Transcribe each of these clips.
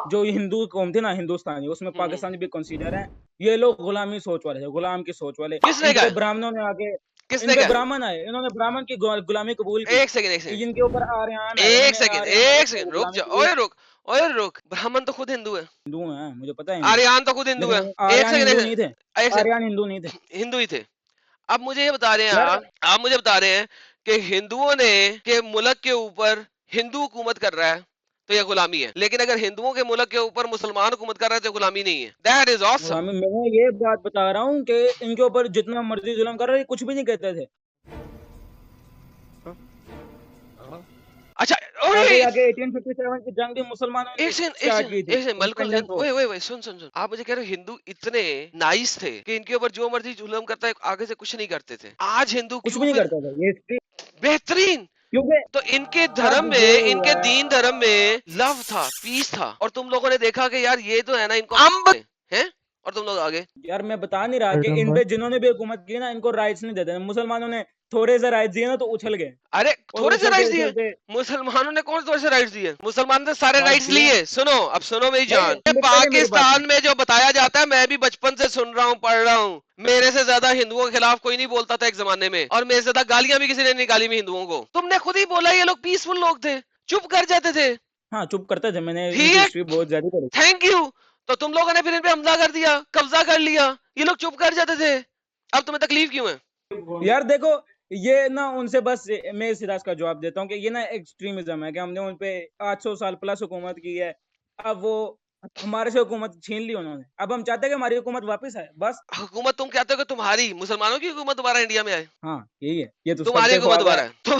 जो हिंदू कौम थी ना हिंदुस्तानी, उसमें पाकिस्तानी भी कंसीडर है। ये लोग गुलामी सोच वाले थे, गुलाम की सोच वाले। किसने इन पे कहा? ब्राह्मणों ने आके, इन किसने पे कहा? ब्राह्मण आए, इन्होंने ब्राह्मण की गुलामी कबूल की। एक सेकंड, एक सेकंड, इनके ऊपर आर्यन आए, एक इन्होंने सेकंड, आर्यन आए एक तो सेकंड, रुक गुलामी जा, कबूल। ओए रुक, ओए रुक, ब्राह्मण तो खुद हिंदू है। हिंदू हैं, मुझे पता है हिंदू, आर्यन तो खुद हिंदू है। लेकिन एक आर्यन सेकंड, हिंदू एक नहीं थे। सेकंड, एक आर्यन सेकंड, हिंदू नहीं थे हिंदू ही थे। अब मुझे ये बता रहे हैं यार। आप मुझे बता रहे हैं कि हिंदुओं ने के मुल्क के ऊपर हिंदू हुकूमत कर रहा है तो यह गुलामी है, लेकिन अगर हिंदुओं के मुल्क के ऊपर मुसलमान हुकूमत कर रहा है तो गुलामी नहीं है। That is awesome. मैं ये बात बता रहा हूँ कि इनके ऊपर जितना मर्जी जुल्म कर रहे, कुछ भी नहीं कहते थे। अच्छा, आगे ओए, आगे 1857 की जंग भी मुसलमानों ने एक सेकंड, एक स्टार्ट सेकंड, की थी, एक सेकंड, मलकुल इंडिपेंडेंस हिंद, वॉर। ओए ओए ओए, सुन सुन सुन, आप मुझे कह रहे हो हिंदू इतने नाइस थे कि इनके ऊपर जो मर्जी जुल्म करता है आगे से कुछ नहीं करते थे। आज हिंदू कुछ क्यों भी नहीं फिर करता था ये हिस्ट्री, बेहतरीन? क्योंकि तो इनके अब धर्म जो में, हुआ इनके है, दीन धर्म में लव था, पीस था, और तुम लोगों ने देखा कि यार ये तो है ना, इनको अम्ब है, और तुम लोग आगे। यार मैं बता नहीं रहा कि इन पे जिन्होंने भी हुकूमत की ना, इनको राइट्स नहीं देते। मुसलमानों ने थोड़े से राइट्स दिए ना तो उछल गए, अरे और थोड़े से उछलते राइट्स दिए? उछलते मुसलमानों ने कौन से थोड़े से राइट्स दिए? मुसलमान ने सारे राइट्स राइट्स दिए। लिए। सुनो, अब सुनो मेरी नहीं, जान, लिटरली मेरी बात पाकिस्तान सुन। में जो बताया जाता है, मैं भी बचपन से सुन रहा हूँ, पढ़ रहा हूँ, मेरे से ज्यादा हिंदुओं के खिलाफ कोई नहीं बोलता था एक जमाने में, और मेरे से ज्यादा गालियां भी किसी ने निकाली में हिंदुओं को। तुमने खुद ही बोला ये लोग पीसफुल लोग थे, चुप कर जाते थे। हाँ, चुप करते थे, मैंने इनकी ठीक, हिस्ट्री बहुत ज्यादा पढ़ी। Thank you. तो तुम लोगों ने फिर इन पे हमला कर दिया, कब्जा कर लिया, ये लोग चुप कर जाते थे, अब तुम्हें तकलीफ क्यों है? यार देखो, ये ना उनसे बस मैं सीधा इसका जवाब देता हूँ कि ये ना एक्सट्रीमिज्म है कि हमने उन पे 800 साल प्लस हुकूमत की है। अब वो हमारे से हुकूमत छीन ली उन्होंने, अब हम चाहते हैं कि हमारी हुकूमत वापस आए, बस। हुकूमत तुम कहते हो कि तुम्हारी, मुसलमानों की हुकूमत दोबारा इंडिया में आए? हाँ, यही है, ये तो तुम्हारी सबसे हुकूमत ख्वाब है। दोबारा है तुम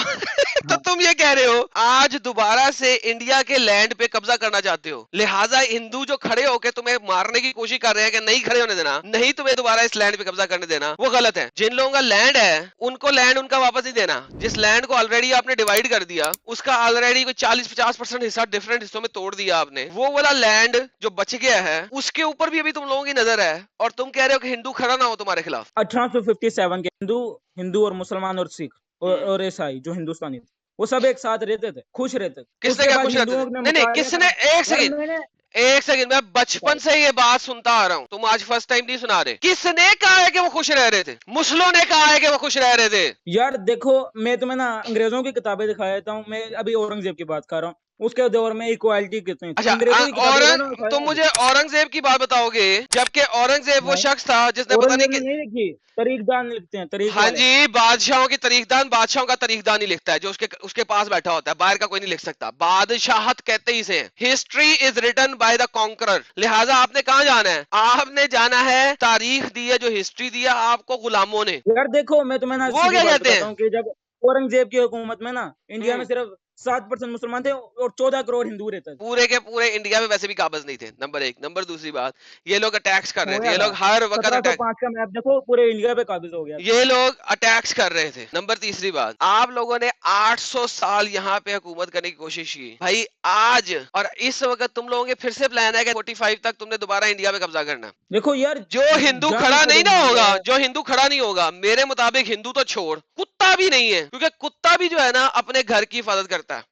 तो हाँ, तुम ये कह रहे हो आज दोबारा से इंडिया के लैंड पे कब्जा करना चाहते हो, लिहाजा हिंदू जो खड़े होके तुम्हें मारने की कोशिश कर रहे हैं कि नहीं खड़े होने देना, नहीं तुम्हें दोबारा इस लैंड पे कब्जा करने देना, वो गलत है। जिन लोगों का लैंड है उनको लैंड उनका वापस नहीं देना। जिस लैंड को ऑलरेडी आपने डिवाइड कर दिया, उसका ऑलरेडी कोई 40-50% हिस्सा डिफरेंट हिस्सों में तोड़ दिया आपने, वो वाला लैंड जो बच गया है उसके ऊपर भी अभी तुम लोगों की नजर है, और तुम कह रहे हो कि हिंदू खड़ा ना हो तुम्हारे खिलाफ। 1857 के हिंदू हिंदू और मुसलमान और सिख और ईसाई जो हिंदुस्तानी थे, वो सब एक साथ रहते थे, खुश रहते थे। किसने उसके क्या बाद खुश रहते थे? हिंदुओं ने नहीं नहीं, मुकाबले किसने? कर, एक यार सेकंड, मैंने एक सेकंड, मैं बचपन से ये बात सुनता आ रहा हूं, तुम आज फर्स्ट टाइम नहीं सुना रहे। किसने कहा है कि वो खुश रह रहे थे? मुस्लिमों ने कहा है कि वो खुश रह रहे थे। यार देखो, मैं तुम्हें ना अंग्रेजों की किताबें दिखा देता हूँ। मैं अभी औरंगजेब की बात कर रहा हूँ, उसके दौर में इक्वालिटी कितनी थी। अच्छा, अंग्रेजों की किताबें दिखा दो, तुम मुझे औरंगजेब की बात बताओगे, जबकि औरंगजेब वो नहीं, शख्स था जिसने पता नहीं औरंगजेब ने कि, नहीं लिखी, तरीकदार लिखते हैं, तरीक हाँ वाले। जी, बादशाहों की तारीखदान, बादशाहों का तारीखदान ही लिखता है, जो उसके उसके पास बैठा होता है, बाहर का कोई नहीं लिख सकता। बादशाहत कहते ही से history is written by the conqueror. लिहाजा आपने कहाँ जाना है? आपने जाना है, तारीख दी है, जो हिस्ट्री दिया आपको गुलामों ने, यार देखो, मैं तुम्हें ना वो सीधी क्या बात कहते बताता हैं? हूँ कि जब औरंगजेब की हुकूमत में ना इंडिया में हम्म, सिर्फ 7% मुसलमान थे और 14 करोड़ हिंदू रहते थे। पूरे के पूरे इंडिया में वैसे भी काबिज नहीं थे, नंबर एक। नंबर दूसरी बात, ये लोग अटैक्स कर रहे थे, खोया ये था, लोग हर वक्त अटैक, 1705 का मैप देखो, पूरे इंडिया पे काबिज हो गया था। ये लोग अटैक्स कर रहे थे। नंबर तीसरी बात, आप लोगों ने 800 साल यहाँ पे हुकूमत करने की कोशिश की भाई। आज और इस वक्त तुम लोगों के फिर से प्लान है कि 45 तक तुमने दोबारा इंडिया में कब्जा करना। देखो यार, जो हिंदू जंग खड़ा का नहीं जो ना मामला होगा, है, जो हिंदू खड़ा नहीं होगा, मेरे मुताबिक हिंदू तो छोड़, कुत्ता भी नहीं है, क्योंकि कुत्ता भी जो है ना अपने घर की हिफाजत करता है।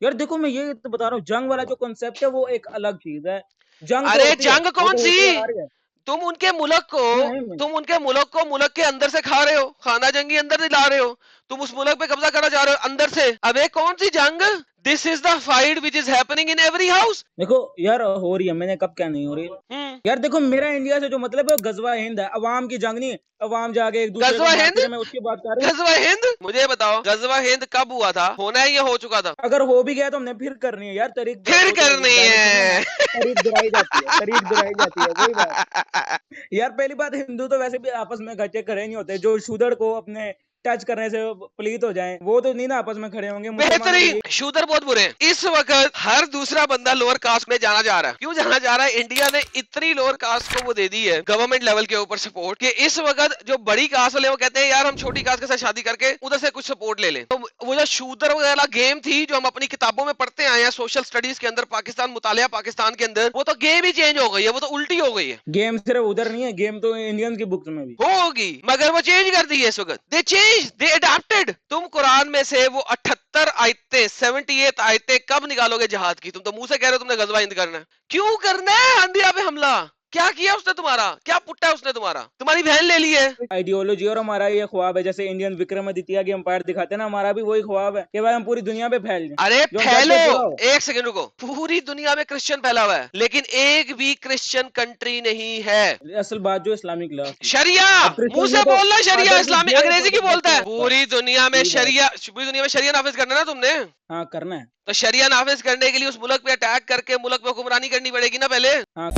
यार देखो, मैं ये तो बता रहा हूँ, जंग वाला जो कॉन्सेप्ट है वो एक अलग चीज है। जंग तो अरे होती है, जंग वो कौन तो सी? होती है, आ रही है। तुम उनके मुल्क को, नहीं नहीं, तुम उनके मुल्क को मुल्क के अंदर से खा रहे हो, खाना जंगी अंदर से ला रहे हो, तुम उस मुल्क पे कब्जा करना चाह रहे हो अंदर से। अबे कौन सी जंग? This is the fight which is happening in every house. देखो यार, हो रही है, मैंने कब क्या नहीं हो रही। हम्म, यार देखो, मेरा इंडिया से जो मतलब है वो गजवा हिंद है, अवाम की जंग नहीं। अवाम जाके एक दूसरे को गजवा हिंद? मारती रहे, मैं उसकी बात कर रहा हूँ। गजवा हिंद मुझे बताओ, गजवा हिंद कब हुआ था? होना है, ये हो चुका था? अगर हो भी गया तो हमने फिर करनी है यार, तारीख फिर वो तो करनी डायलॉग सुनो ना, है तारीख दोहराई जाती है, तारीख दोहराई जाती है, वही बात। यार पहली बात, हिंदू तो वैसे भी आपस में घटे खड़े नहीं होते। जो शूदर को अपने टच करने से पलीत हो जाए, वो तो नहीं ना आपस में खड़े होंगे। मुसलमानों में बेहतरीन। यही। शूदर बहुत बुरे हैं। इस वक्त हर दूसरा बंदा लोअर कास्ट में जाना जा रहा है। क्यों जाना जा रहा है? इंडिया ने इतनी लोअर कास्ट को वो दे दी है गवर्नमेंट लेवल के ऊपर सपोर्ट, कि इस वक्त जो बड़ी कास्ट वाले वो कहते हैं यार हम छोटी कास्ट के साथ शादी करके उधर से कुछ सपोर्ट ले लें। तो वो जो शूदर वाला गेम थी, जो हम अपनी किताबों में पढ़ते आए हैं सोशल स्टडीज के अंदर, पाकिस्तान मुतालिया पाकिस्तान के अंदर, वो तो गेम ही चेंज हो गई है, वो तो उल्टी हो गई है। गेम सिर्फ उधर नहीं है, गेम तो इंडियंस की बुक्स में भी। होगी, मगर वो चेंज कर दी है इस वक्त। दे चेंज चेंज, दे अडेप्टेड। तुम कुरान में से वो 78 आयतें, 78 आयतें कब निकालोगे जिहाद की? तुम तो मुंह से कह रहे हो तुमने गजवा हिंद करना है। क्यों करना है इंडिया पे हमला? क्या किया उसने तुम्हारा? क्या पुट्टा है उसने तुम्हारा? तुम्हारी बहन ले ली है। आइडियोलॉजी और हमारा ये ख्वाब है, जैसे इंडियन विक्रमादित्य की एम्पायर दिखाते हैं ना, हमारा भी वही ख्वाब है कि भाई हम पूरी दुनिया पे फैल जाएं, अरे जो हम फैलो, चाहते हैं पूरा हो। एक सेकंड रुको। पूरी दुनिया में क्रिश्चियन फैला हुआ है, लेकिन एक भी क्रिश्चियन कंट्री नहीं है। असल बात जो इस्लामिक लॉ की, शरिया, अब मुंह क्रिश्चियन से में तो बोलना शरिया, फादर की इस्लामिक डेथ अंग्रेजी और की बोलता है। बच्चे का, पूरी दुनिया में यही बात। शरिया, पूरी दुनिया में शरिया नाफिज करना ना तुमने। हाँ करना है। तो शरिया नाफिज करने के लिए उस मुल्क पे अटैक करके मुल्क पे हुक्मरानी करनी पड़ेगी ना पहले। हाँ